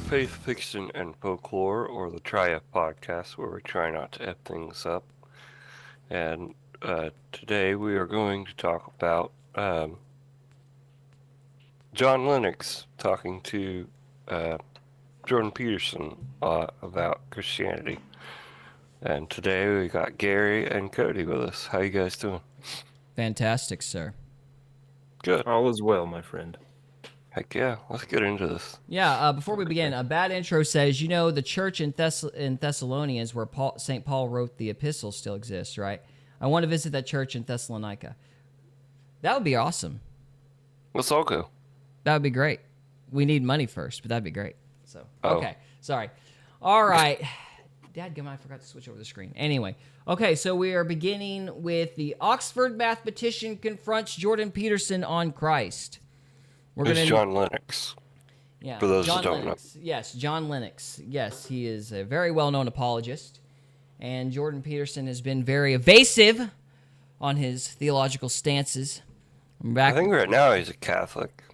Faith, Fiction, and Folklore, or the Try-Up podcast, where we try not to F things up. And today we are going to talk about John Lennox talking to Jordan Peterson about Christianity. And today we got Gary and Cody with us. How you guys doing? Fantastic, sir. Good. All is well, my friend. Heck yeah, let's get into this. Yeah, before we begin, a bad intro says, you know, the church in Thessalonians where St. Paul wrote the epistles still exists, right? I want to visit that church in Thessalonica. That would be awesome. Let's all go. That would be great. We need money first, but that'd be great. So, Oh. Okay, sorry. All right. Dadgum, I forgot to switch over the screen. Anyway, okay, so we are beginning with the Oxford mathematician confronts Jordan Peterson on Christ. Who's John Lennox? Yeah, For those John that don't Lennox. Yes, John Lennox. Yes, he is a very well-known apologist, and Jordan Peterson has been very evasive on his theological stances. I think right now he's a Catholic,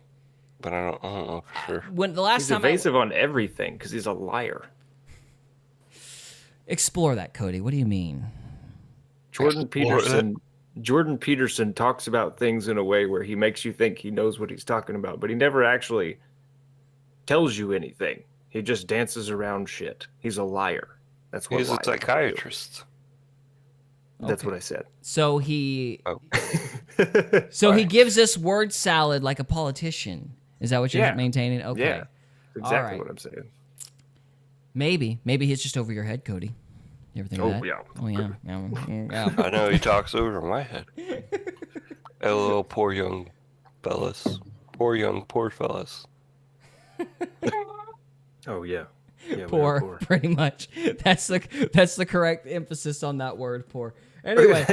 but I don't know for sure. When the last He's time evasive on everything because he's a liar. Explore that, Cody. What do you mean? Jordan Peterson talks about things in a way where he makes you think he knows what he's talking about, but he never actually tells you anything. He just dances around shit. He's a liar. That's what He's a liars do. psychiatrist. That's what I said. So he Oh. he gives us word salad like a politician. Is that what you're Yeah. maintaining? Okay. Yeah, exactly All right. what I'm saying. Maybe he's just over your head, Cody. You ever think of Oh, that? yeah. Oh yeah. Yeah. I know he talks over my head. LOL, poor young fellas. Poor fellas. Oh, yeah. Yeah, we are Poor, pretty much. That's the correct emphasis on that word, poor. Anyway.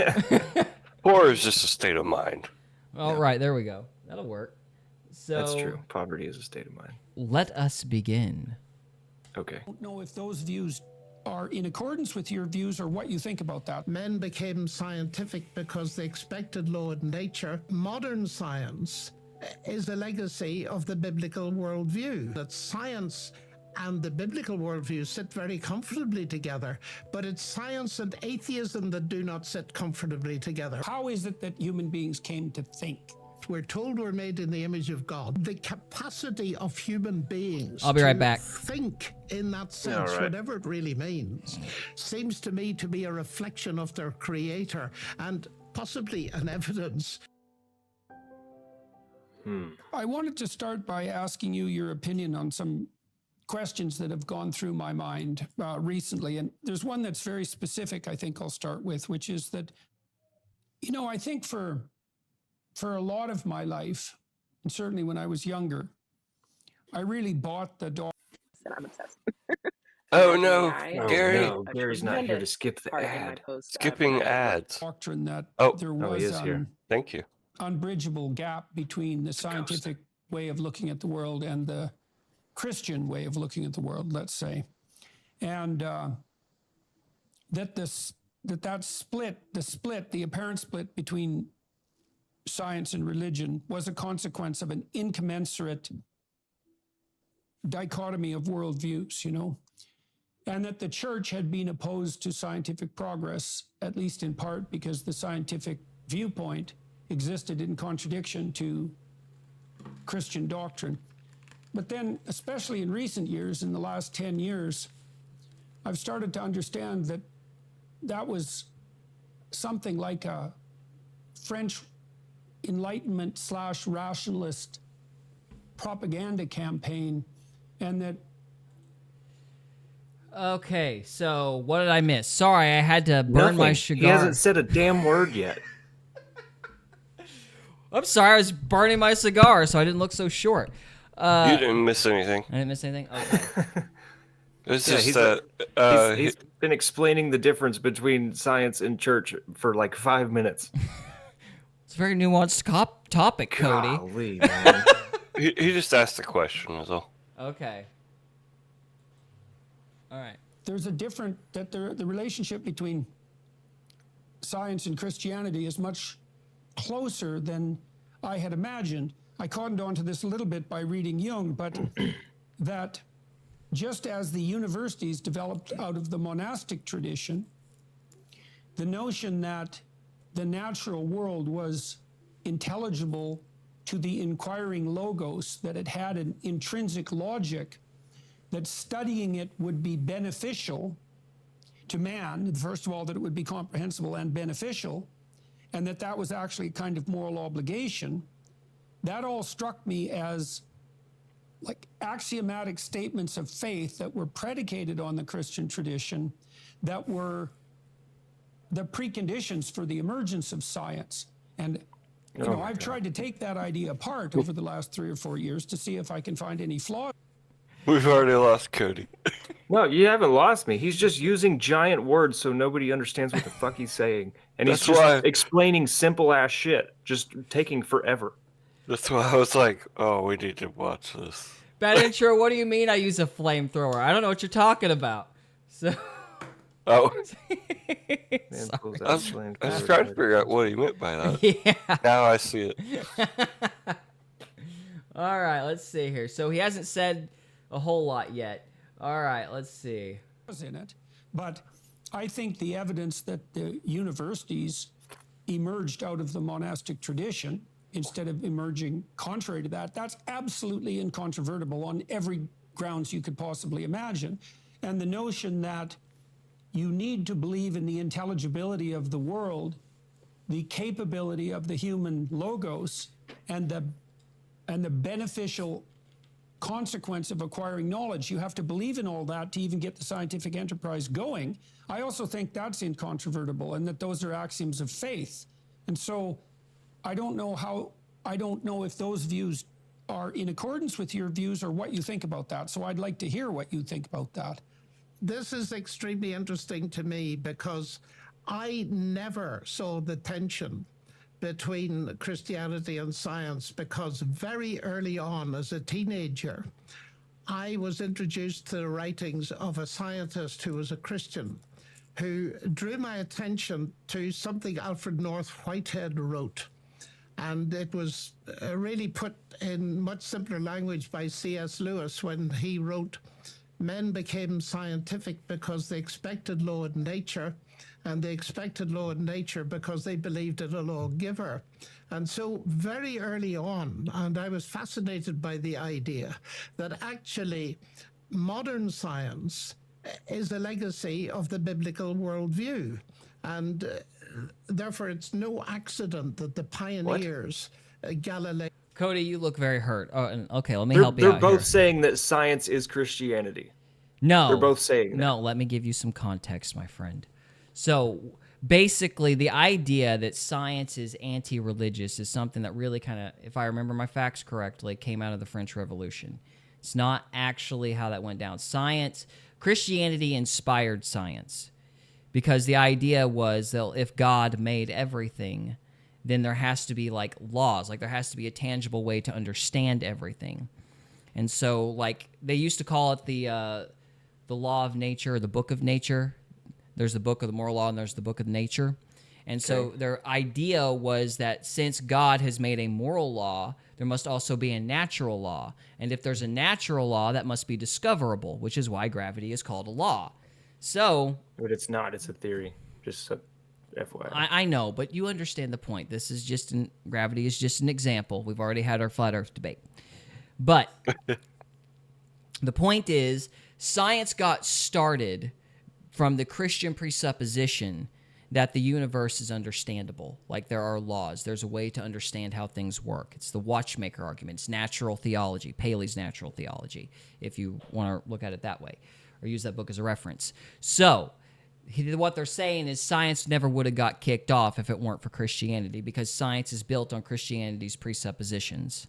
Poor is just a state of mind. All right, there we go. That'll work. So That's true. Poverty is a state of mind. let us begin. Okay. I don't know if those views are in accordance with your views or what you think about that. Men became scientific because they expected law in nature. Modern science is a legacy of the biblical worldview. That science and the biblical worldview sit very comfortably together, but it's science and atheism that do not sit comfortably together. How is it that human beings came to think? We're told we're made in the image of God. The capacity of human beings I'll be right to back. think in that sense, All right. whatever it really means, seems to me to be a reflection of their creator and possibly an evidence. I wanted to start by asking you your opinion on some questions that have gone through my mind recently. And there's one that's very specific, I think I'll start with, which is that, you know, I think for a lot of my life, and certainly when I was younger, I really bought the dog. And I'm obsessed. Oh no, Oh, Gary. No, Gary's not here to skip the Part in my ad. post, Skipping my- ads. doctrine that Oh. there Oh, he was is here. Thank you. unbridgeable gap between the scientific way of looking at the world and the Christian way of looking at the world, let's say. And that split, the apparent split between science and religion was a consequence of an incommensurate dichotomy of worldviews, you know, and that the church had been opposed to scientific progress, at least in part because the scientific viewpoint existed in contradiction to Christian doctrine. But then, especially in recent years, in the last 10 years, I've started to understand that that was something like a French Enlightenment / rationalist propaganda campaign, and that Okay, so what did I miss? Sorry, I had to burn my Nothing. cigar. He hasn't said a damn word yet. I'm sorry, I was burning my cigar, so I didn't look so short. You didn't miss anything. I didn't miss anything? Okay. It's Yeah, just he's that He's been explaining the difference between science and church for like 5 minutes. It's a very nuanced topic, Cody. Golly, man. he just asked a question, is all. Okay. All right. there's a different, that the relationship between science and Christianity is much closer than I had imagined. I cottoned onto this a little bit by reading Jung, but that just as the universities developed out of the monastic tradition, the notion that the natural world was intelligible to the inquiring logos, that it had an intrinsic logic, that studying it would be beneficial to man, first of all, that it would be comprehensible and beneficial, and that that was actually a kind of moral obligation, that all struck me as like axiomatic statements of faith that were predicated on the Christian tradition, that were the preconditions for the emergence of science. And you know, I've tried to take that idea apart over the last 3 or 4 years to see if I can find any flaws. We've already lost Cody. No, you haven't lost me. He's just using giant words so nobody understands what the fuck he's saying. And he's That's just why- explaining simple ass shit, just taking forever. That's why I was like, oh, we need to watch this. Bad intro. What do you mean I use a flamethrower? I don't know what you're talking about. So Oh, Man pulls out I was, his land I was card. trying to figure out what he meant by that. yeah. Now I see it. All right, let's see here. So he hasn't said a whole lot yet. All right, let's see. In it, but I think the evidence that the universities emerged out of the monastic tradition instead of emerging contrary to that, that's absolutely incontrovertible on every grounds you could possibly imagine. And the notion that you need to believe in the intelligibility of the world, the capability of the human logos, and the beneficial consequence of acquiring knowledge. You have to believe in all that to even get the scientific enterprise going. I also think that's incontrovertible, and that those are axioms of faith. And so I don't know if those views are in accordance with your views or what you think about that. So I'd like to hear what you think about that. This is extremely interesting to me because I never saw the tension between Christianity and science, because very early on as a teenager, I was introduced to the writings of a scientist who was a Christian, who drew my attention to something Alfred North Whitehead wrote. And it was really put in much simpler language by C.S. Lewis when he wrote, "Men became scientific because they expected law in nature, and they expected law in nature because they believed in a lawgiver." And so very early on, and I was fascinated by the idea that actually modern science is a legacy of the biblical worldview. And therefore, it's no accident that the pioneers, Galileo. Cody, you look very hurt. Oh, and okay, let me They're, help you they're out both here. saying that science is Christianity. No, They're both saying that. No, let me give you some context, my friend. So basically, the idea that science is anti-religious is something that really kind of, if I remember my facts correctly, came out of the French Revolution. It's not actually how that went down. Christianity inspired science, because the idea was that if God made everything, then there has to be like laws, like there has to be a tangible way to understand everything. And so, like, they used to call it the law of nature, or the book of nature. There's the book of the moral law and there's the book of nature. And so their idea was that since God has made a moral law, there must also be a natural law. And if there's a natural law, that must be discoverable, which is why gravity is called a law. So But it's not. It's a theory. Just so, FYI. I know, but you understand the point. This is just gravity is just an example. We've already had our flat Earth debate. But the point is, science got started from the Christian presupposition that the universe is understandable. Like there are laws. There's a way to understand how things work. It's the watchmaker argument. It's natural theology, Paley's natural theology, if you want to look at it that way, or use that book as a reference. So what they're saying is science never would have got kicked off if it weren't for Christianity, because science is built on Christianity's presuppositions.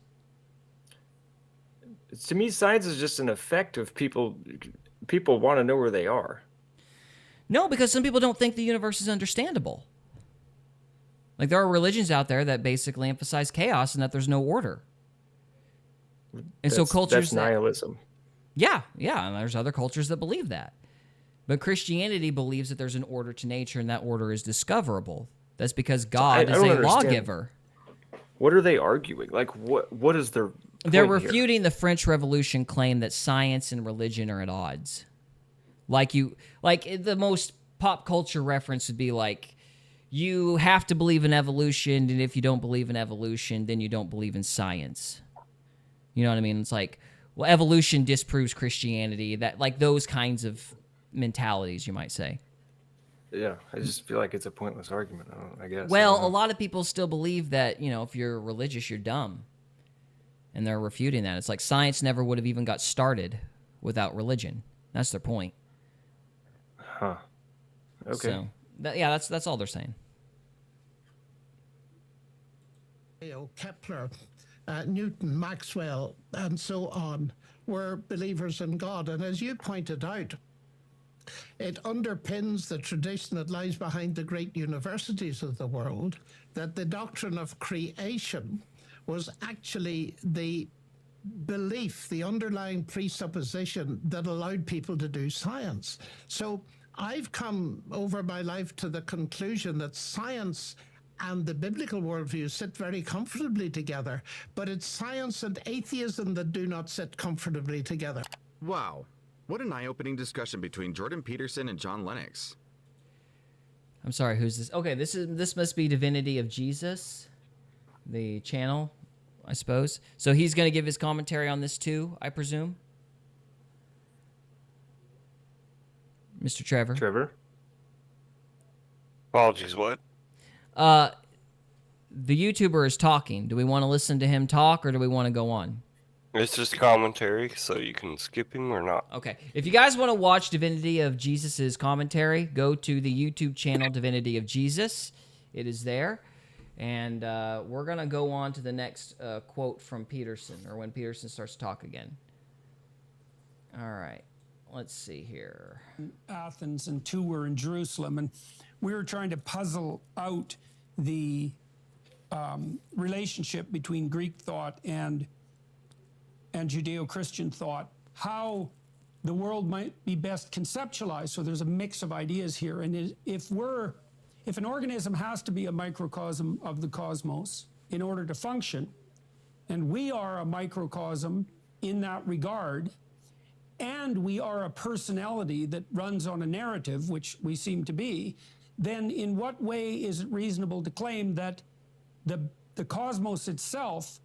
To me, science is just an effect of people. People want to know where they are. No, because some people don't think the universe is understandable. Like there are religions out there that basically emphasize chaos and that there's no order. And so cultures That's nihilism. Yeah, and there's other cultures that believe that. But Christianity believes that there's an order to nature and that order is discoverable. That's because God I is don't a understand. lawgiver. What are they arguing? Like, what is their They're point here? refuting the French Revolution claim that science and religion are at odds. Like the most pop culture reference would be like, you have to believe in evolution, and if you don't believe in evolution, then you don't believe in science. You know what I mean? It's like, well, evolution disproves Christianity. That, like, those kinds of mentalities, you might say. Yeah, I just feel like it's a pointless argument. I guess. Well, a lot of people still believe that, if you're religious, you're dumb. And they're refuting that. It's like science never would have even got started without religion. That's their point. Huh. Okay. So, that's all they're saying. Kepler, Newton, Maxwell, and so on were believers in God. And as you pointed out, it underpins the tradition that lies behind the great universities of the world, that the doctrine of creation was actually the belief, the underlying presupposition that allowed people to do science. So I've come over my life to the conclusion that science and the biblical worldview sit very comfortably together, but it's science and atheism that do not sit comfortably together. Wow. What an eye-opening discussion between Jordan Peterson and John Lennox. I'm sorry, who's this? Okay, this must be Divinity of Jesus, the channel, I suppose. So he's going to give his commentary on this too, I presume? Mr. Trevor? Trevor? Apologies, what? The YouTuber is talking. Do we want to listen to him talk, or do we want to go on? It's just commentary, so you can skip him or not. Okay. If you guys want to watch Divinity of Jesus' commentary, go to the YouTube channel Divinity of Jesus. It is there. And we're going to go on to the next quote from Peterson, or when Peterson starts to talk again. All right. Let's see here. Athens and 2 were in Jerusalem, and we were trying to puzzle out the relationship between Greek thought and Judeo-Christian thought, how the world might be best conceptualized. So there's a mix of ideas here. And if an organism has to be a microcosm of the cosmos in order to function, and we are a microcosm in that regard, and we are a personality that runs on a narrative, which we seem to be, then in what way is it reasonable to claim that the cosmos itself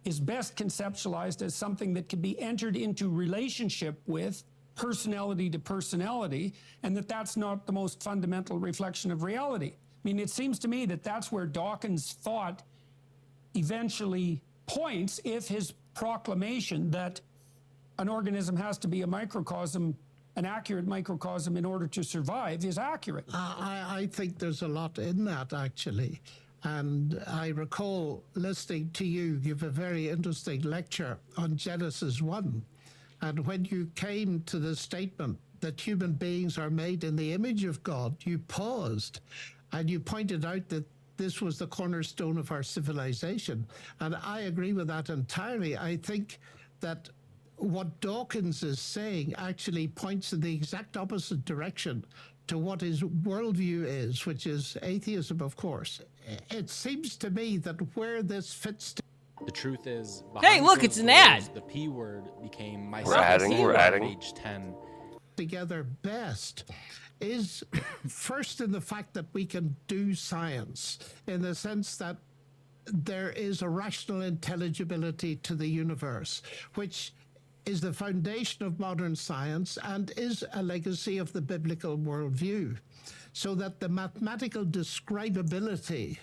is best conceptualized as something that can be entered into relationship with personality to personality, and that's not the most fundamental reflection of reality? I mean, it seems to me that that's where Dawkins' thought eventually points, if his proclamation that an organism has to be a microcosm, an accurate microcosm in order to survive, is accurate. I think there's a lot in that, actually. And I recall listening to you give a very interesting lecture on Genesis 1. And when you came to the statement that human beings are made in the image of God, you paused and you pointed out that this was the cornerstone of our civilization. And I agree with that entirely. I think that what Dawkins is saying actually points in the exact opposite direction to what his worldview is, which is atheism, of course. It seems to me that where this fits The truth is, Hey, behind look, closed it's an doors, ad. The P word became my We're adding. Age 10. together best is first in the fact that we can do science, in the sense that there is a rational intelligibility to the universe, which is the foundation of modern science and is a legacy of the biblical worldview. So that the mathematical describability,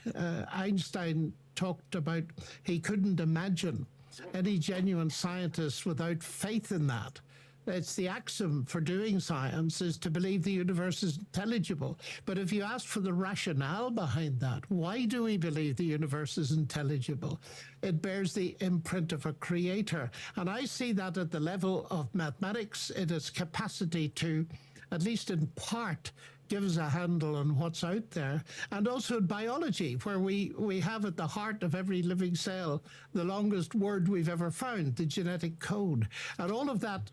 Einstein talked about, he couldn't imagine any genuine scientist without faith in that. It's the axiom for doing science is to believe the universe is intelligible. But if you ask for the rationale behind that, why do we believe the universe is intelligible? It bears the imprint of a creator. And I see that at the level of mathematics, in its capacity to, at least in part, give us a handle on what's out there. And also in biology, where we have at the heart of every living cell the longest word we've ever found, the genetic code. And all of that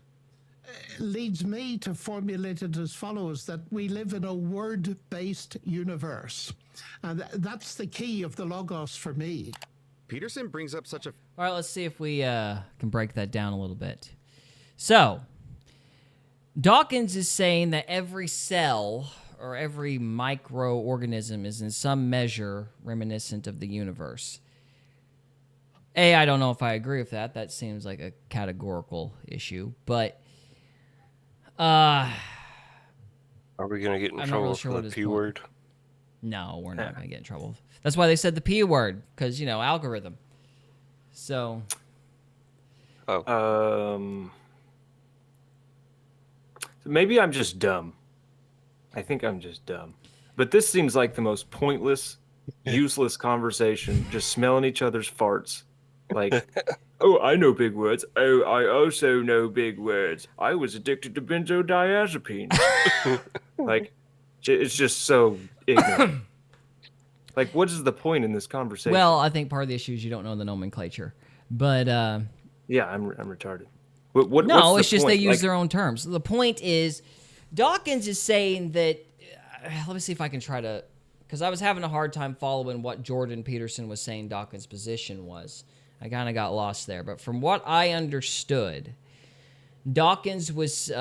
leads me to formulate it as follows, that we live in a word-based universe. And that's the key of the Logos for me. Peterson brings up such a All right, let's see if we can break that down a little bit. So, Dawkins is saying that every cell or every microorganism is in some measure reminiscent of the universe. I don't know if I agree with that. That seems like a categorical issue. But Are we gonna get in I'm not trouble really sure for what the his P point- word? no, we're not going to get in trouble. That's why they said the P word, because, algorithm. So, Maybe I'm just dumb. I think I'm just dumb. But this seems like the most pointless, useless conversation, just smelling each other's farts. Like, oh, I know big words. Oh, I also know big words. I was addicted to benzodiazepines. Like, it's just so ignorant. Like, what is the point in this conversation? well, I think part of the issue is you don't know the nomenclature. But, Yeah, I'm retarded. What, no, what's it's the just they point? use Like, their own terms. The point is, Dawkins is saying that. Let me see if I can try to, because I was having a hard time following what Jordan Peterson was saying Dawkins' position was. I kind of got lost there, but from what I understood, Dawkins was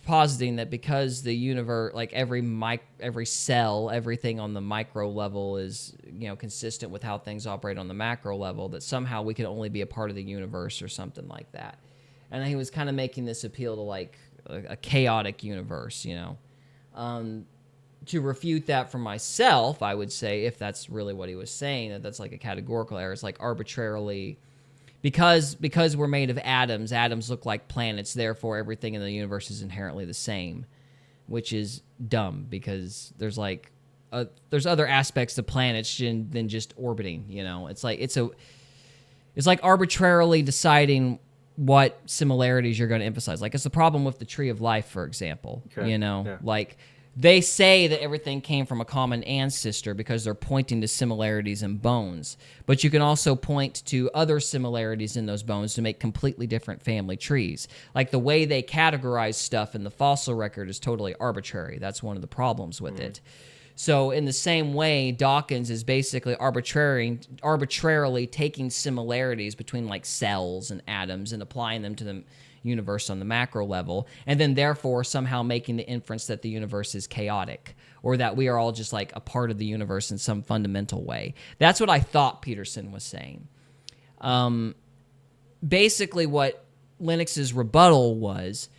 positing that because the universe, like every cell, everything on the micro level is consistent with how things operate on the macro level, that somehow we can only be a part of the universe or something like that. And he was kind of making this appeal to like a chaotic universe, To refute that for myself, I would say, if that's really what he was saying, that's like a categorical error. It's like arbitrarily, because we're made of atoms, atoms look like planets, therefore everything in the universe is inherently the same, which is dumb because there's other aspects to planets than just orbiting. It's like arbitrarily deciding what similarities you're going to emphasize. Like, it's the problem with the tree of life, for example. Okay. Yeah. Like they say that everything came from a common ancestor because they're pointing to similarities in bones. But you can also point to other similarities in those bones to make completely different family trees. Like the way they categorize stuff in the fossil record is totally arbitrary. That's one of the problems with it. So in the same way, Dawkins is basically arbitrarily taking similarities between like cells and atoms and applying them to the universe on the macro level, and then therefore somehow making the inference that the universe is chaotic or that we are all just like a part of the universe in some fundamental way. That's what I thought Peterson was saying. Basically what Lennox's rebuttal was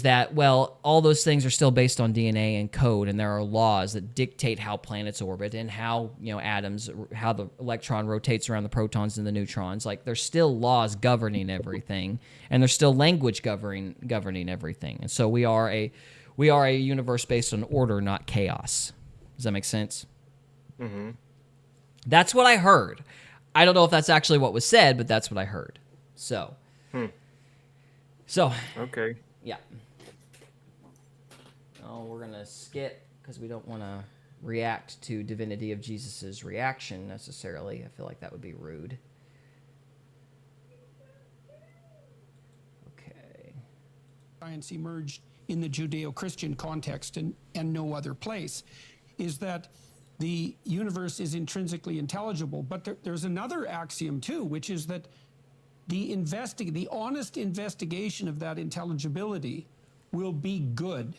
that, well, all those things are still based on DNA and code, and there are laws that dictate how planets orbit and how, atoms, how the electron rotates around the protons and the neutrons. Like, there's still laws governing everything, and there's still language governing everything. And so we are a universe based on order, not chaos. Does that make sense? Mm-hmm. That's what I heard. I don't know if that's actually what was said, but that's what I heard. So. okay. Yeah. Oh, we're going to skip because we don't want to react to Divinity of Jesus' reaction necessarily. I feel like that would be rude. Okay. Science emerged in the Judeo-Christian context and no other place, is that the universe is intrinsically intelligible. But there's another axiom too, which is that the honest investigation of that intelligibility will be good.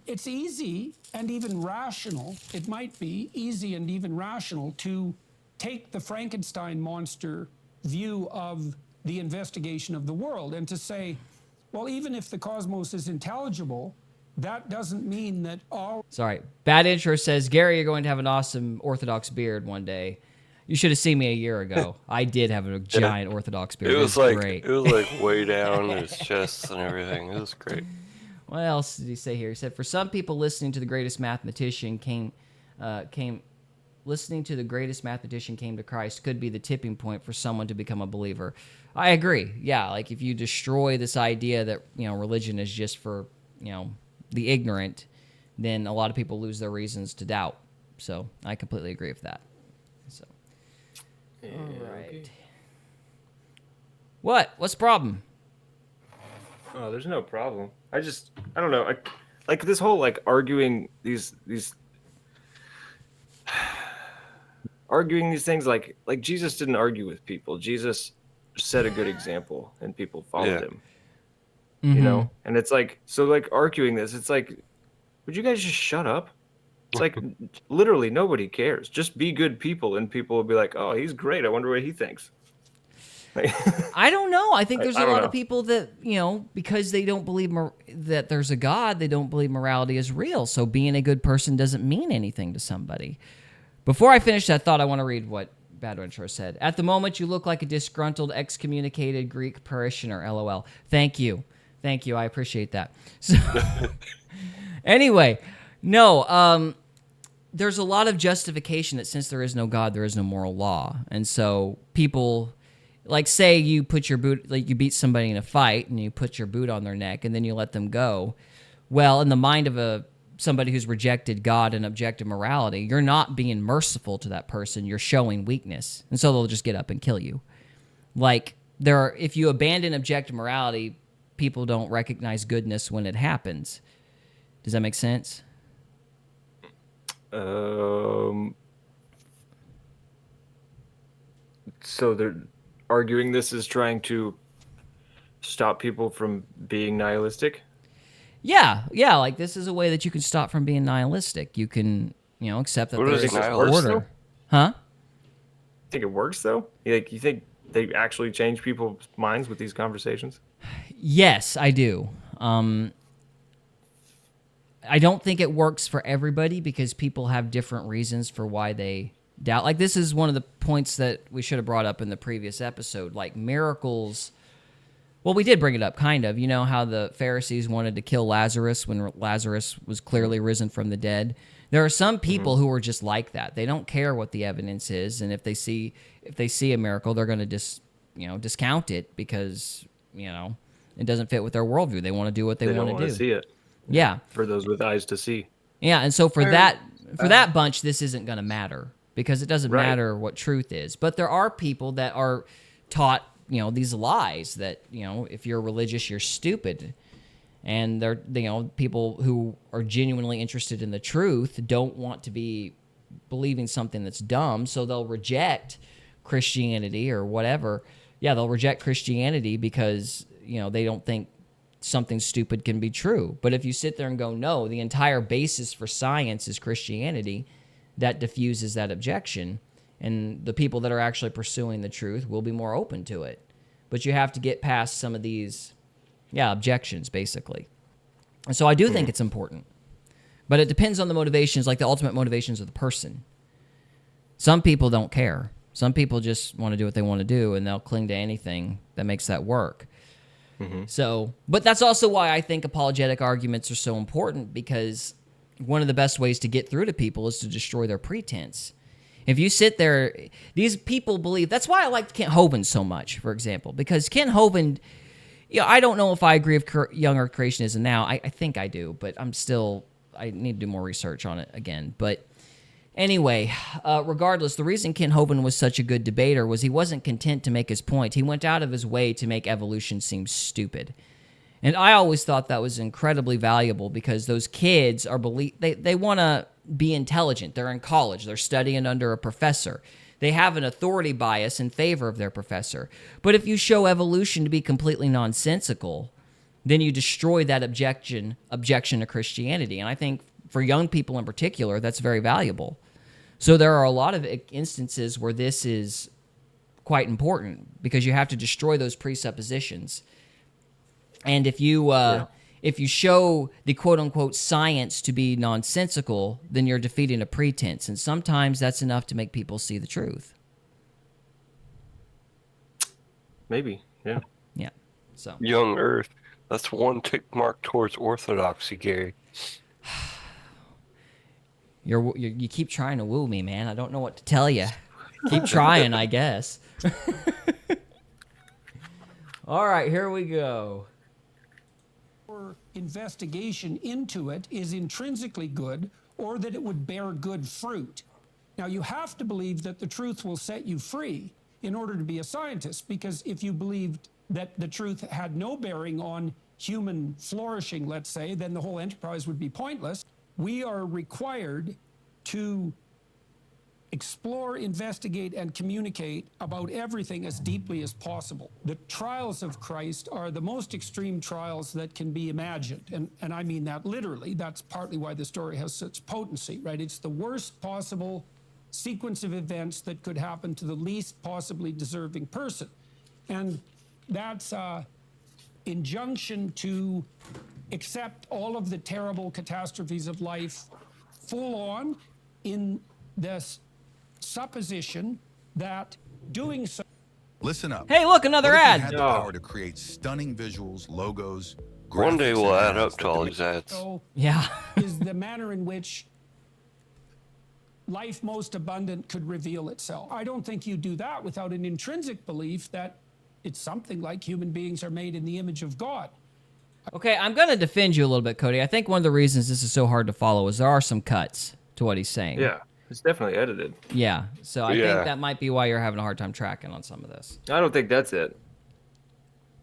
It's easy and even rational, it might be easy and even rational to take the Frankenstein monster view of the investigation of the world and to say, well, even if the cosmos is intelligible, that doesn't mean that all... Sorry. Bad intro says, Gary, you're going to have an awesome Orthodox beard one day. You should have seen me a year ago. I did have a giant Orthodox beard. It was like great. it was like way down his chest and everything. It was great. What else did he say here? He said, for some people, listening to the greatest mathematician came to Christ could be the tipping point for someone to become a believer. I agree. Yeah, like if you destroy this idea that religion is just for the ignorant, then a lot of people lose their reasons to doubt. So I completely agree with that. So. All right. Okay. What's the problem? Oh, there's no problem. I don't know. Like this whole like arguing these arguing these things, like Jesus didn't argue with people. Jesus set a good example, and people followed Yeah. him. You know, and it's like, so like arguing this, it's like, would you guys just shut up? It's like literally nobody cares. Just be good people, and people will be like, "Oh, he's great. I wonder what he thinks." Like, I don't know. I think there's I a don't lot know. of people that, you know, because they don't believe that there's a God, they don't believe morality is real. So being a good person doesn't mean anything to somebody. Before I finish that thought, I want to read what Bad Intro said. At the moment, you look like a disgruntled, excommunicated Greek parishioner. LOL. Thank you. Thank you. I appreciate that. So, anyway, no, there's a lot of justification that since there is no God, there is no moral law. And so people, like, say you put your boot, like you beat somebody in a fight and you put your boot on their neck and then you let them go. Well, in the mind of somebody who's rejected God and objective morality, you're not being merciful to that person. You're showing weakness. And so they'll just get up and kill you. Like, if you abandon objective morality, people don't recognize goodness when it happens. Does that make sense? So they're arguing this is trying to stop people from being nihilistic. Yeah, like this is a way that you can stop from being nihilistic. You can, you know, accept that What there is is nihilism? order. Huh? Think it works though? Like, you think they actually change people's minds with these conversations? Yes, I do. I don't think it works for everybody because people have different reasons for why they doubt. Like, this is one of the points that we should have brought up in the previous episode. Like, miracles. Well, we did bring it up, kind of. You know how the Pharisees wanted to kill Lazarus when Lazarus was clearly risen from the dead? There are some people who are just like that. They don't care what the evidence is, and if they see a miracle, they're going to discount it because, you know, it doesn't fit with their worldview. They want to do what they They don't want want to to do. see it. Yeah. For those with eyes to see. Yeah, and so for that bunch, this isn't going to matter because it doesn't Right. matter what truth is. But there are people that are taught, you know, these lies that, you know, if you're religious, you're stupid. And they're, you know, people who are genuinely interested in the truth don't want to be believing something that's dumb, so they'll reject Christianity or whatever. Yeah, they'll reject Christianity because, you know, they don't think something stupid can be true. But if you sit there and go, no, the entire basis for science is Christianity, that diffuses that objection. And the people that are actually pursuing the truth will be more open to it. But you have to get past some of these, objections, basically. And so I do think it's important. But it depends on the motivations, like the ultimate motivations of the person. Some people don't care. Some people just want to do what they want to do, and they'll cling to anything that makes that work. So, but that's also why I think apologetic arguments are so important, because one of the best ways to get through to people is to destroy their pretense. If you sit there, these people believe, that's why I like Kent Hovind so much, for example, because Kent Hovind, I don't know if I agree with young earth creationism now. I think I do, but I need to do more research on it again. But anyway, regardless, the reason Kent Hovind was such a good debater was he wasn't content to make his point. He went out of his way to make evolution seem stupid. And I always thought that was incredibly valuable because those kids are they want to be intelligent. They're in college. They're studying under a professor. They have an authority bias in favor of their professor. But if you show evolution to be completely nonsensical, then you destroy that objection to Christianity. And I think for young people in particular, that's very valuable. So there are a lot of instances where this is quite important because you have to destroy those presuppositions. And if you show the quote-unquote science to be nonsensical, then you're defeating a pretense. And sometimes that's enough to make people see the truth. Maybe, yeah. Yeah. So Young Earth. That's one tick mark towards orthodoxy, Gary. you keep trying to woo me, man. I don't know what to tell you. Keep trying, I guess. All right, here we go. Investigation into it is intrinsically good, or that it would bear good fruit. Now, you have to believe that the truth will set you free in order to be a scientist, because if you believed that the truth had no bearing on human flourishing, let's say, then the whole enterprise would be pointless. We are required to explore, investigate, and communicate about everything as deeply as possible. The trials of Christ are the most extreme trials that can be imagined. And I mean that literally. That's partly why the story has such potency, right? It's the worst possible sequence of events that could happen to the least possibly deserving person. And that's injunction to accept all of the terrible catastrophes of life full on in this supposition that doing so. Listen up. Hey, look, another What if you ad. had the power to create stunning visuals, logos, One day graphics, we'll and add up ads to that all demand- these ads. So Yeah. is the manner in which life most abundant could reveal itself. I don't think you do that without an intrinsic belief that it's something like human beings are made in the image of God. Okay, I'm going to defend you a little bit, Cody. I think one of the reasons this is so hard to follow is there are some cuts to what he's saying. Yeah, it's definitely edited. Yeah, so I Yeah. think that might be why you're having a hard time tracking on some of this. I don't think that's it.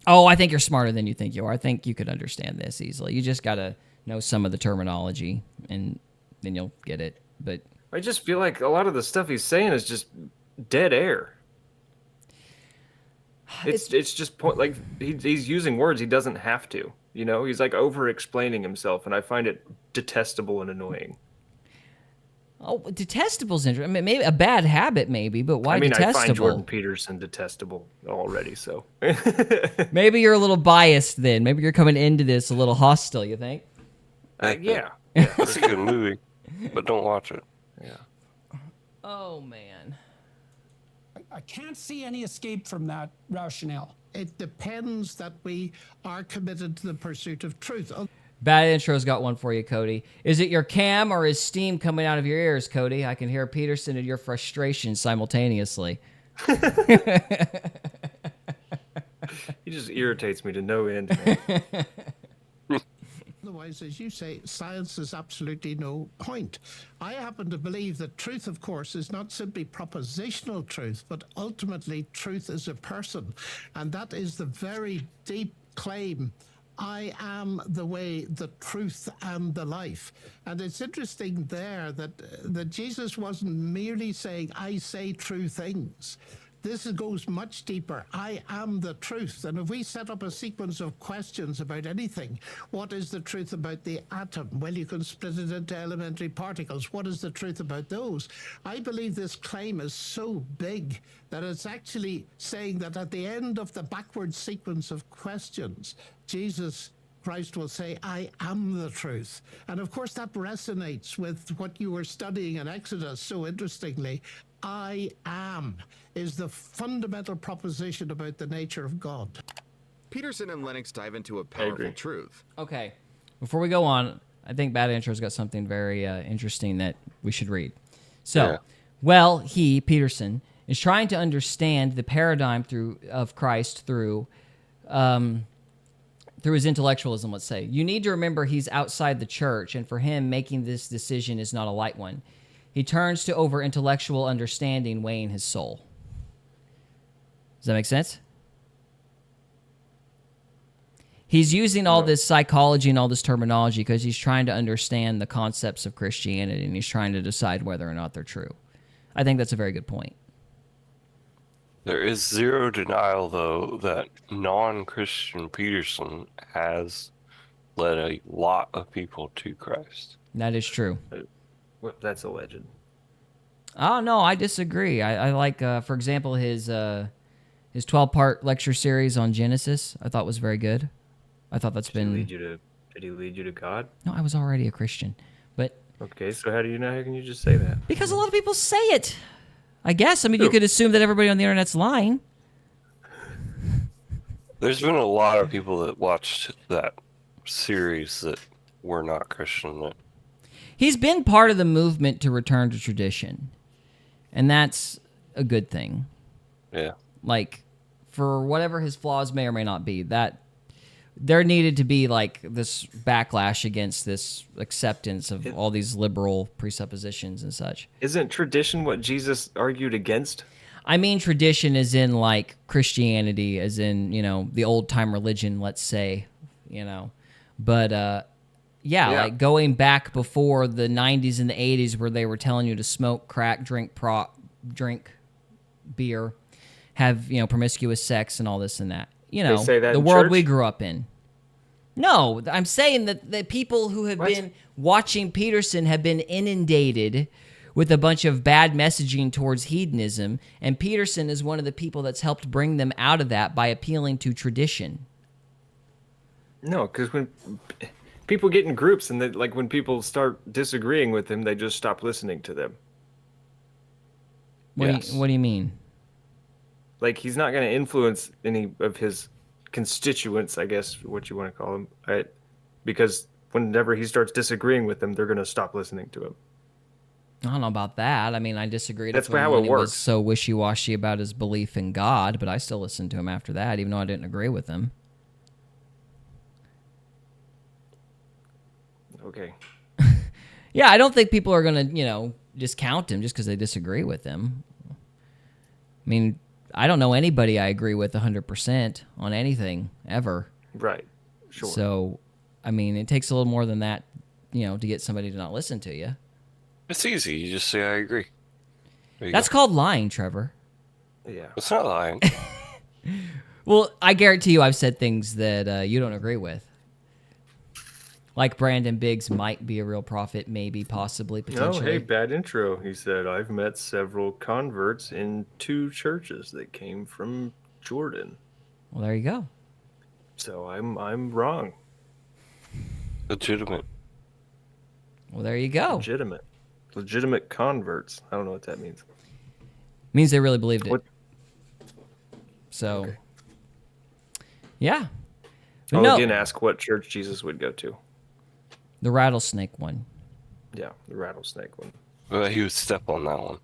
Oh, I think you're smarter than you think you are. I think you could understand this easily. You just got to know some of the terminology, and then you'll get it. But I just feel like a lot of the stuff he's saying is just dead air. It's just like he's using words he doesn't have to. You know, he's like over explaining himself, and I find it detestable and annoying. oh, detestable's interesting. I mean, maybe a bad habit, maybe, but why I mean, I detestable? find Jordan Peterson detestable already. So Maybe you're a little biased then. Maybe you're coming into this a little hostile. You think? yeah. It's a good movie, but don't watch it. Oh man. I can't see any escape from that rationale. It depends that we are committed to the pursuit of truth. Bad intro's got one for you, Cody. Is it your cam or is steam coming out of your ears, Cody? I can hear Peterson and your frustration simultaneously. He just irritates me to no end, man. Otherwise, as you say, science is absolutely no point. I happen to believe that truth, of course, is not simply propositional truth, but ultimately truth is a person. And that is the very deep claim. I am the way, the truth, and the life. And it's interesting there that Jesus wasn't merely saying, I say true things. This goes much deeper. I am the truth. And if we set up a sequence of questions about anything, what is the truth about the atom? Well, you can split it into elementary particles. What is the truth about those? I believe this claim is so big that it's actually saying that at the end of the backward sequence of questions, Jesus Christ will say, I am the truth. And of course, that resonates with what you were studying in Exodus so interestingly. I am is the fundamental proposition about the nature of God. Peterson and Lennox dive into a powerful truth. Okay. Before we go on, I think Bad Intro's got something very interesting that we should read. So, Yeah. well, Peterson, is trying to understand the paradigm of Christ through his intellectualism, let's say. You need to remember he's outside the church, and for him, making this decision is not a light one. He turns to over-intellectual understanding weighing his soul. Does that make sense? He's using all this psychology and all this terminology because he's trying to understand the concepts of Christianity, and he's trying to decide whether or not they're true. I think that's a very good point. There is zero denial, though, that non-Christian Peterson has led a lot of people to Christ. That is true. Well, that's alleged. Oh, no, I disagree. I like, for example, his 12-part lecture series on Genesis, I thought was very good. I thought that's Did he been... lead you to God? No, I was already a Christian. But Okay, so how can you just say that? because a lot of people say it, I guess. I mean, you could assume that everybody on the internet's lying. There's been a lot of people that watched that series that were not Christian. That He's been part of the movement to return to tradition, and that's a good thing. yeah. Like, for whatever his flaws may or may not be, that there needed to be like this backlash against this acceptance of all these liberal presuppositions and such. Isn't tradition what Jesus argued against? I mean tradition as in like Christianity, as in, the old time religion, let's say, But Yeah, Yeah. like going back before the 90s and the 80s where they were telling you to smoke crack, drink beer, have, promiscuous sex and all this and that. say that The in world we church? grew up in. No, I'm saying that the people who have What? been watching Peterson have been inundated with a bunch of bad messaging towards hedonism, and Peterson is one of the people that's helped bring them out of that by appealing to tradition. No, because when people get in groups and like when people start disagreeing with him, they just stop listening to them. Yes. What do you mean? Like he's not going to influence any of his constituents, I guess what you want to call them, right? Because whenever he starts disagreeing with them, they're going to stop listening to him. I don't know about that. I mean, I disagreed That's with him how when it he was works. so wishy-washy about his belief in God, but I still listened to him after that, even though I didn't agree with him. Okay. Yeah, I don't think people are going to, discount him just because they disagree with him. I mean, I don't know anybody I agree with 100% on anything, ever. Right. Sure. So, I mean, it takes a little more than that, to get somebody to not listen to you. It's easy. You just say I agree. There you That's go. called lying, Trevor. Yeah. It's not lying. Well, I guarantee you I've said things that you don't agree with. Like Brandon Biggs might be a real prophet, maybe, possibly, Oh, potentially. hey, bad intro. He said, I've met several converts in 2 churches that came from Jordan. Well, there you go. So I'm wrong. Legitimate. Well, there you go. Legitimate converts. I don't know what that means. Means they really believed it. What? So, Okay. yeah. But I'll no, again ask what church Jesus would go to. the rattlesnake one. Yeah, the rattlesnake one. Well, he would step on that one.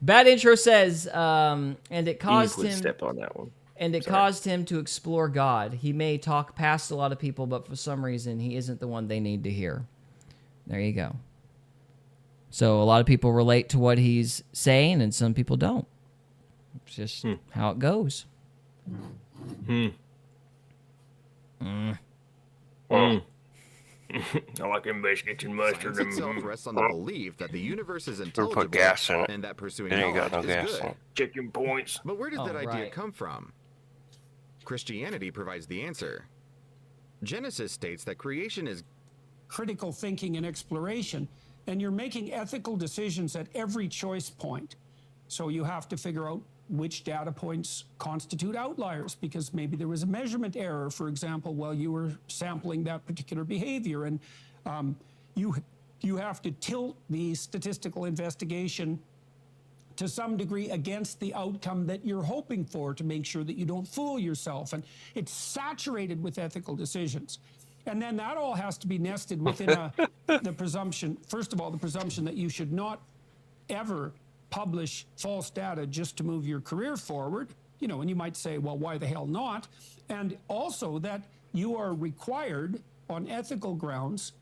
Bad intro says, and it caused Eve would him, step on that one. and it Sorry. caused him to explore God. He may talk past a lot of people, but for some reason, he isn't the one they need to hear. There you go. So a lot of people relate to what he's saying, and some people don't. It's just how it goes. I like him biscuits and mustard. Science itself rests on the belief that the universe is Or intelligible put gas in it. and that pursuing It ain't knowledge got no is gas good. in it. Chicken points. But where does Oh, that idea right. come from? Christianity provides the answer. Genesis states that creation is Critical thinking and exploration, and you're making ethical decisions at every choice point. So you have to figure out which data points constitute outliers, because maybe there was a measurement error, for example, while you were sampling that particular behavior, and you have to tilt the statistical investigation to some degree against the outcome that you're hoping for to make sure that you don't fool yourself. And it's saturated with ethical decisions. And then that all has to be nested within the presumption, first of all, the presumption that you should not ever publish false data just to move your career forward. And you might say, well, why the hell not? And also that you are required on ethical grounds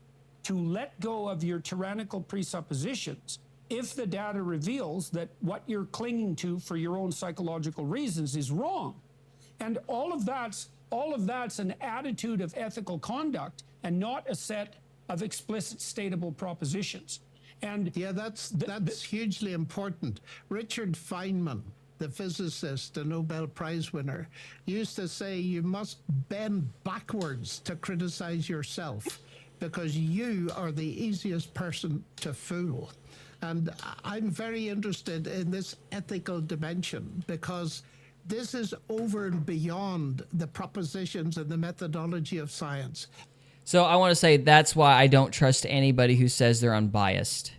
to let go of your tyrannical presuppositions if the data reveals that what you're clinging to for your own psychological reasons is wrong. And all of that's an attitude of ethical conduct and not a set of explicit statable propositions. And Yeah, that's hugely important. Richard Feynman, the physicist, the Nobel Prize winner, used to say you must bend backwards to criticize yourself because you are the easiest person to fool. And I'm very interested in this ethical dimension because this is over and beyond the propositions and the methodology of science. So I want to say that's why I don't trust anybody who says they're unbiased.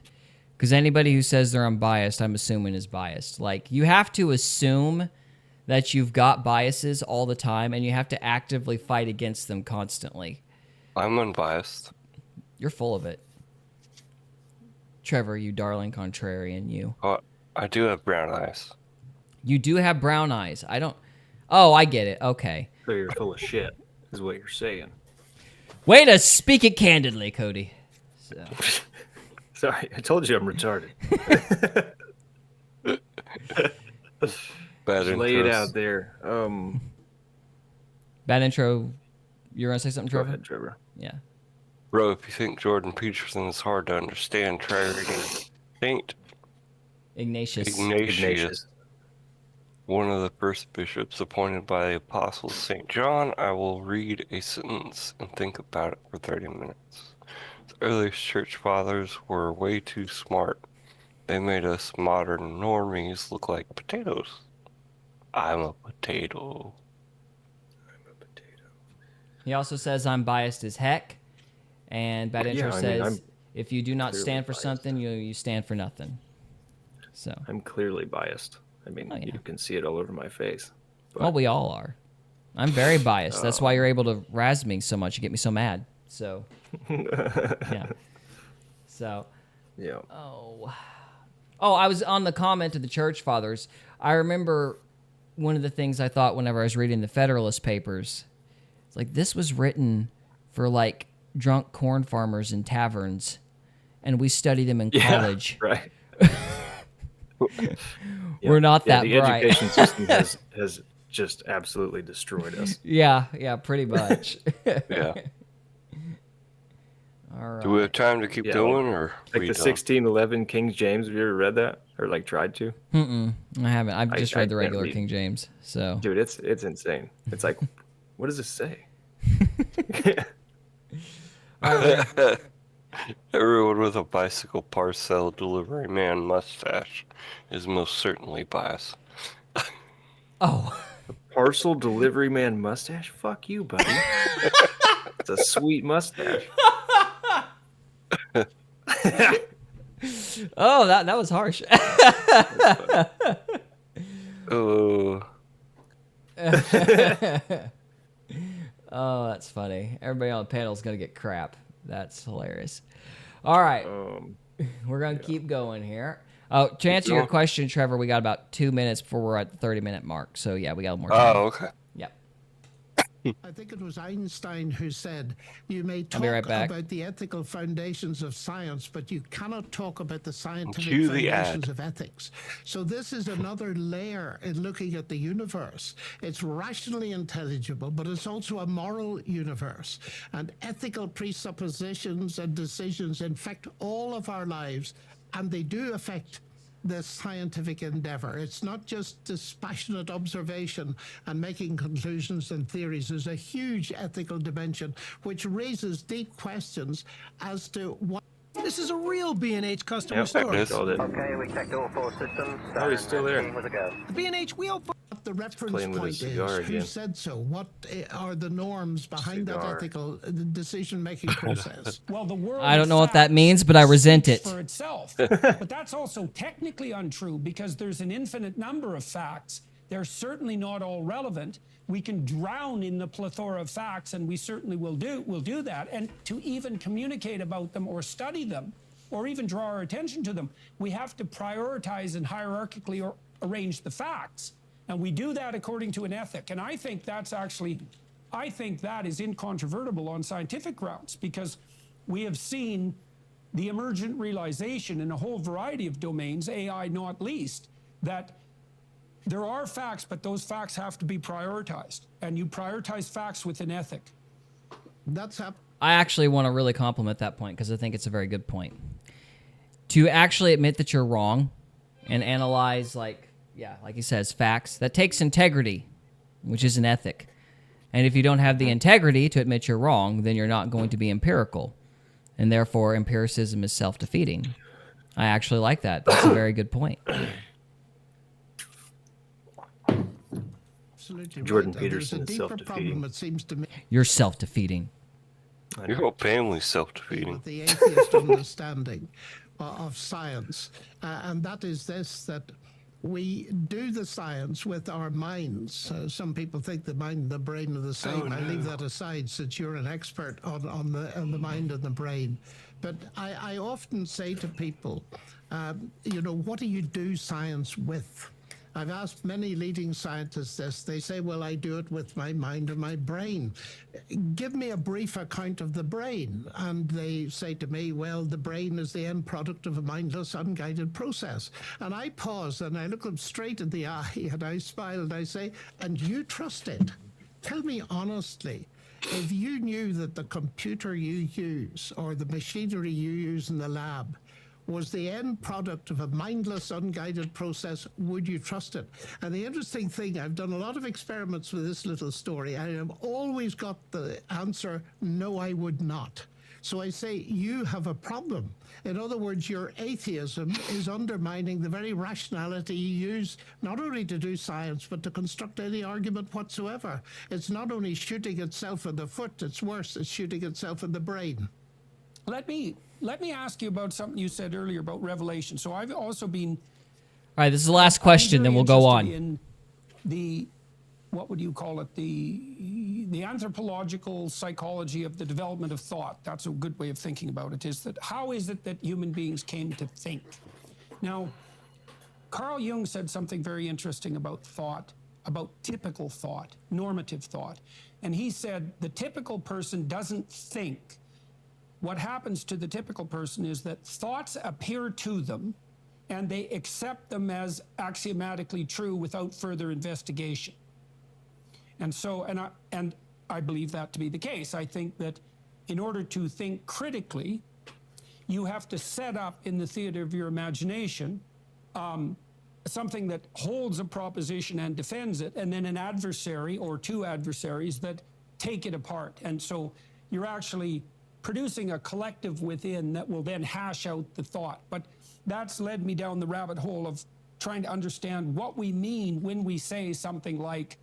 Because anybody who says they're unbiased, I'm assuming is biased. Like, you have to assume that you've got biases all the time, and you have to actively fight against them constantly. I'm unbiased. You're full of it. Trevor, you darling contrarian, you. Oh, I do have brown eyes. You do have brown eyes. I don't... Oh, I get it. Okay. So you're full of shit, is what you're saying. Way to speak it candidly, Cody. So. Sorry, I told you I'm retarded. Bad Just lay it intros. out there. Bad intro. You're gonna say something, Go Trevor? ahead, Trevor. Yeah. Bro, if you think Jordan Peterson is hard to understand, try reading Saint Ignatius. Ignatius, one of the first bishops appointed by the Apostle St. John. I will read a sentence and think about it for 30 minutes. The earliest church fathers were way too smart. They made us modern normies look like potatoes. I'm a potato. He also says I'm biased as heck. And Bad Intro I mean, says I'm if you do not clearly stand for biased. something, you stand for nothing. So, I'm clearly biased. I mean, Oh, yeah. you can see it all over my face. well, we all are. I'm very biased. That's why you're able to razz me so much. You get me so mad. So, yeah. So, Yeah. oh, I was on the comment of the church fathers. I remember one of the things I thought whenever I was reading the Federalist Papers, it's like this was written for like drunk corn farmers in taverns, and we study them in college. Right. We're not that the bright. education system has just absolutely destroyed us. Yeah, pretty much. Yeah. All right. Do we have time to keep Yeah, going, or Like we the done? 1611 King James. Have you ever read that or like tried to? I haven't. I've just I read the can't regular read. King James. So Dude, it's insane. It's like, what does this say? Everyone with a bicycle parcel delivery man mustache is most certainly biased. oh, Parcel delivery man mustache? Fuck you, buddy. It's a sweet mustache. oh, that was harsh. Oh, Oh, that's funny. Everybody on the panel is gonna get crap. That's hilarious. All right, we're gonna keep going here. Oh, to answer your going. question, Trevor, we got about 2 minutes before we're at the 30-minute mark. So yeah, we got more time. oh, okay. Yep. I think it was Einstein who said, you may I'll talk be right back. about the ethical foundations of science, but you cannot talk about the scientific Cue the foundations ad. of ethics. So this is another layer in looking at the universe. It's rationally intelligible, but it's also a moral universe. And ethical presuppositions and decisions infect all of our lives, and they do affect the scientific endeavor. It's not just dispassionate observation and making conclusions and theories. There's a huge ethical dimension which raises deep questions as to what. This is a real B&H customer Yep, story. that's all it. Okay, we checked all 4 systems. Oh, he's still there. Was a go. The B&H wheel. the reference playing with a point cigar is. Who again. said so? What are the norms behind that Cigar. ethical decision-making process? Well, the world I don't of know what that facts means, but I resent speaks it. for itself. But that's also technically untrue because there's an infinite number of facts. They're certainly not all relevant. We can drown in the plethora of facts, and we certainly will do that. And to even communicate about them or study them, or even draw our attention to them, we have to prioritize and hierarchically arrange the facts. And we do that according to an ethic. And I think that is incontrovertible on scientific grounds, because we have seen the emergent realization in a whole variety of domains, AI not least, that there are facts, but those facts have to be prioritized. And you prioritize facts with an ethic. That's up. I actually want to really compliment that point because I think it's a very good point. To actually admit that you're wrong and analyze, like he says, facts, that takes integrity, which is an ethic. And if you don't have the integrity to admit you're wrong, then you're not going to be empirical. And therefore, empiricism is self-defeating. I actually like that. That's a very good point. Absolutely Jordan right. And there's Peterson a is deeper self-defeating. problem, it seems to me, You're self-defeating. Your whole family's self-defeating. with the atheist understanding of science. And that is this, that we do the science with our minds. Some people think the mind and the brain are the same. I leave that aside since you're an expert on the mind and the brain. But I often say to people, what do you do science with? I've asked many leading scientists this. They say, well, I do it with my mind or my brain. Give me a brief account of the brain. And they say to me, well, the brain is the end product of a mindless, unguided process. And I pause and I look them straight in the eye and I smile and I say, and you trust it? Tell me honestly, if you knew that the computer you use or the machinery you use in the lab was the end product of a mindless, unguided process, would you trust it? And the interesting thing, I've done a lot of experiments with this little story. I have always got the answer, no, I would not. So I say, you have a problem. In other words, your atheism is undermining the very rationality you use, not only to do science, but to construct any argument whatsoever. It's not only shooting itself in the foot, it's worse, it's shooting itself in the brain. Let me ask you about something you said earlier about Revelation. So I've also been... All right, this is the last question, then we'll go on. In the, what would you call it? The anthropological psychology of the development of thought. That's a good way of thinking about it, is that how is it that human beings came to think? Now, Carl Jung said something very interesting about thought, about typical thought, normative thought. And he said the typical person doesn't think. What happens to the typical person is that thoughts appear to them and they accept them as axiomatically true without further investigation. And so, and I believe that to be the case. I think that in order to think critically, you have to set up in the theater of your imagination something that holds a proposition and defends it, and then an adversary or two adversaries that take it apart. And so you're actually producing a collective within that will then hash out the thought. But that's led me down the rabbit hole of trying to understand what we mean when we say something like,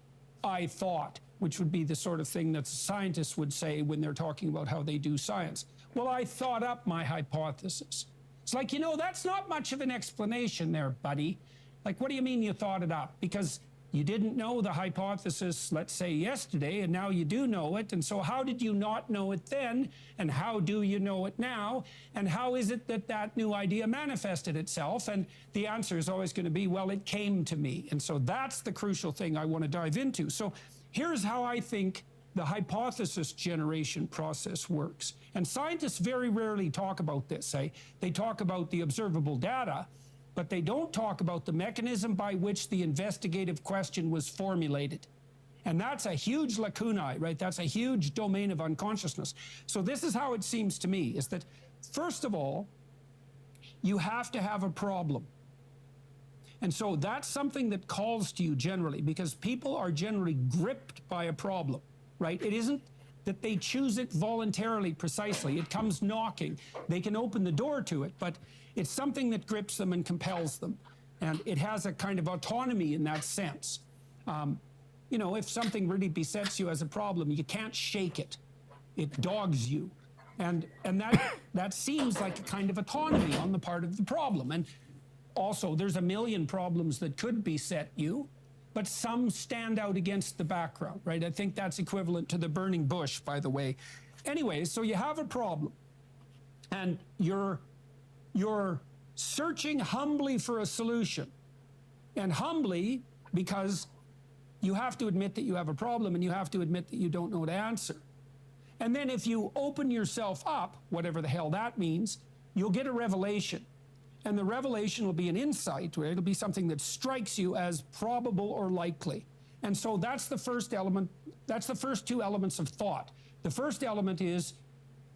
I thought, which would be the sort of thing that scientists would say when they're talking about how they do science. Well, I thought up my hypothesis. It's like, you know, that's not much of an explanation there, buddy. Like, what do you mean you thought it up? Because you didn't know the hypothesis, let's say, yesterday, and now you do know it. And so how did you not know it then? And how do you know it now? And how is it that that new idea manifested itself? And the answer is always going to be, well, it came to me. And so that's the crucial thing I want to dive into. So here's how I think the hypothesis generation process works. And scientists very rarely talk about this. They talk about the observable data, but they don't talk about the mechanism by which the investigative question was formulated. And that's a huge lacunae, right? That's a huge domain of unconsciousness. So this is how it seems to me, is that, first of all, you have to have a problem. And so that's something that calls to you generally, because people are generally gripped by a problem, right? It isn't that they choose it voluntarily precisely. It comes knocking. They can open the door to it, but it's something that grips them and compels them. And it has a kind of autonomy in that sense. You know, if something really besets you as a problem, you can't shake it. It dogs you. And that seems like a kind of autonomy on the part of the problem. And also, there's a million problems that could beset you, but some stand out against the background, right? I think that's equivalent to the burning bush, by the way. Anyway, so you have a problem, and you're searching humbly for a solution. And humbly, because you have to admit that you have a problem, and you have to admit that you don't know the answer. And then if you open yourself up, whatever the hell that means, you'll get a revelation. And the revelation will be an insight, right? It'll be something that strikes you as probable or likely. And so that's the first element. That's the first two elements of thought. The first element is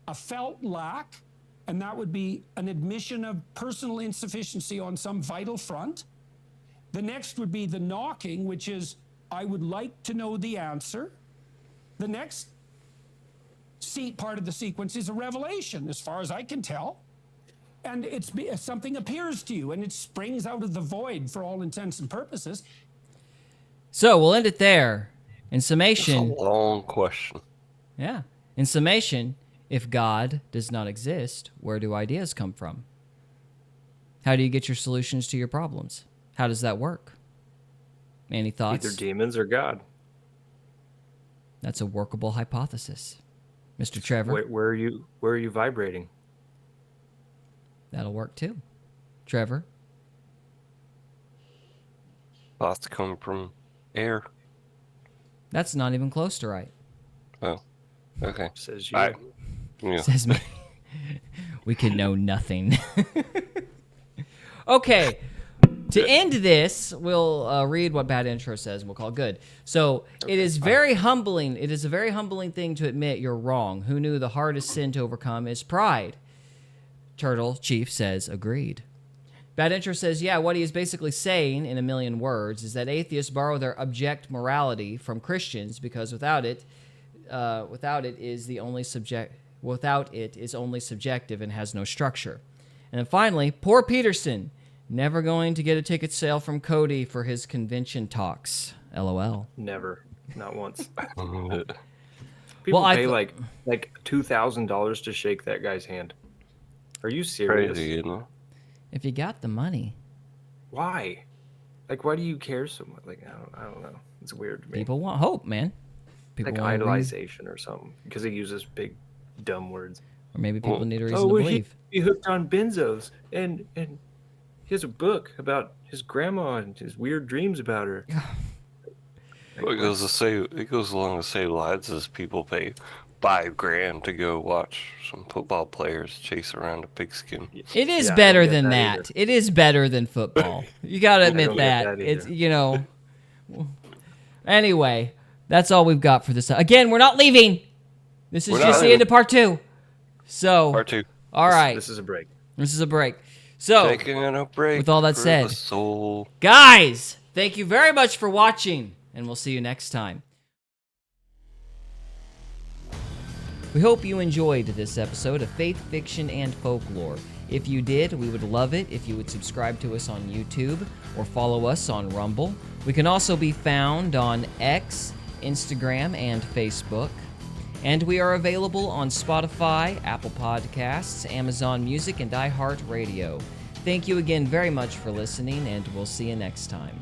a felt lack, and that would be an admission of personal insufficiency on some vital front. The next would be the knocking, which is, I would like to know the answer. The next part of the sequence is a revelation, as far as I can tell. And something appears to you, and it springs out of the void for all intents and purposes. So we'll end it there. In summation... That's a long question. Yeah. In summation, if God does not exist, where do ideas come from? How do you get your solutions to your problems? How does that work? Any thoughts? Either demons or God. That's a workable hypothesis. Mr. Trevor? Where are you vibrating? That'll work too. Trevor? Thoughts come from air. That's not even close to right. Oh, okay. Says you. Yeah. Says me. We can know nothing. Okay. To end this, we'll read what Bad Intro says, and we'll call it good. So, it is very humbling. It is a very humbling thing to admit you're wrong. Who knew the hardest sin to overcome is pride? Turtle Chief says, agreed. Bad Intro says, yeah, what he is basically saying in a million words is that atheists borrow their object morality from Christians because without it is only subjective and has no structure. And then finally, poor Peterson, never going to get a ticket sale from Cody for his convention talks. LOL. Never. Not once. Yeah. People Well, pay like $2,000 to shake that guy's hand. Are you serious? Crazy, you know? If you got the money, Why? Like, why do you care so much? Like, I don't know. It's weird to me. people want hope, man. People Like want a reason, idolization or something because he uses big, dumb words. or maybe people need a reason Oh, to well, believe. he hooked on benzos, and he has a book about his grandma and his weird dreams about her. Well, it goes along the same lines as people pay $5,000 to go watch some football players chase around a pigskin. It is Yeah, I better don't get than that that. It is better than football. You got to admit don't get that. that It's, either. Anyway, that's all we've got for this. Again, we're not leaving. This is We're just not the end of part 2. So, Part 2. all right. This is a break. This is a break. So, Taking a break. with all that for said- the soul. guys, thank you very much for watching, and we'll see you next time. We hope you enjoyed this episode of Faith, Fiction, and Folklore. If you did, we would love it if you would subscribe to us on YouTube or follow us on Rumble. We can also be found on X, Instagram, and Facebook. And we are available on Spotify, Apple Podcasts, Amazon Music, and iHeartRadio. Thank you again very much for listening, and we'll see you next time.